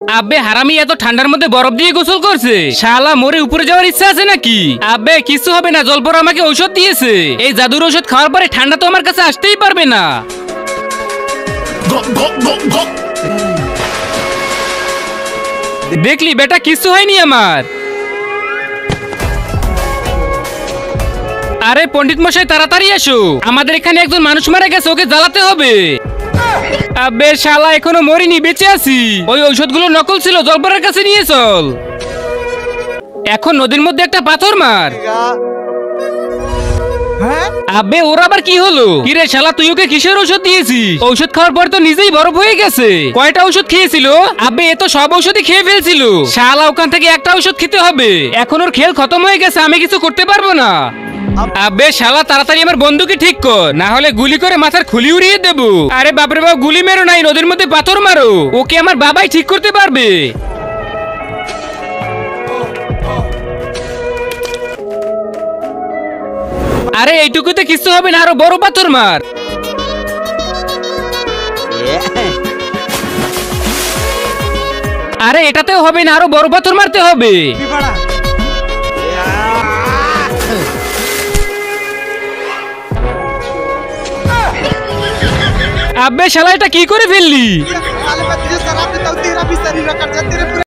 আব্বে হারামি এত ঠান্ডার মধ্যে বরফ দিয়ে গোসল করছে, শালা মরে উপরে যাওয়ার ইচ্ছা আছে নাকি? আব্বে কিছু হবে না, জলপর আমাকে ঔষধ দিয়েছে। এই জাদুর ঔষধ খাওয়ার পরে ঠান্ডা তো আমার কাছে আসতেই পারবে না। দেখলি বেটা, কিছু হয়নি আমার। আরে পণ্ডিত মশাই তাড়াতাড়ি আসো, আমাদের এখানে একজন মানুষ মারা গেছে, ওকে জ্বালাতে হবে। আবে শালা এখনো মরিনি, বেঁচে আছি। ওই ঔষধগুলো নকল ছিল, জলপরের কাছে নিয়ে চল। এখন নদীর মধ্যে একটা পাথর মার। আবে ওর আবার কি হলো? কিরে শালা, তুই ওকে কিসের ঔষধ দিয়েছিস? ঔষধ খাওয়ার পর তো নিজেই বরফ হয়ে গেছে। কয়টা ঔষধ খেয়েছিল? আবে এ তো সব ঔষধই খেয়ে ফেলছিল। শালা ওখান থেকে একটা ঔষধ খেতে হবে। এখন ওর খেল খতম হয়ে গেছে, আমি কিছু করতে পারবো না। আবে শালা তাড়াতাড়ি আমার বন্ধুকে ঠিক কর, না হলে গুলি করে মাথার খুলি উড়িয়ে দেবো। আরে বাপরে বাবা, গুলি মেরো নাই, নদীর মধ্যে পাথর মারো। ওকে আমার বাবাই ঠিক করতে পারবে। আরে এইটুকুতে কিছু হবে না, আরো বড় পাথর মার। আরে এটাতেও হবে না, আরো বড় পাথর মারতে হবে। আব্বে শালা এটা কি করে ফেললি?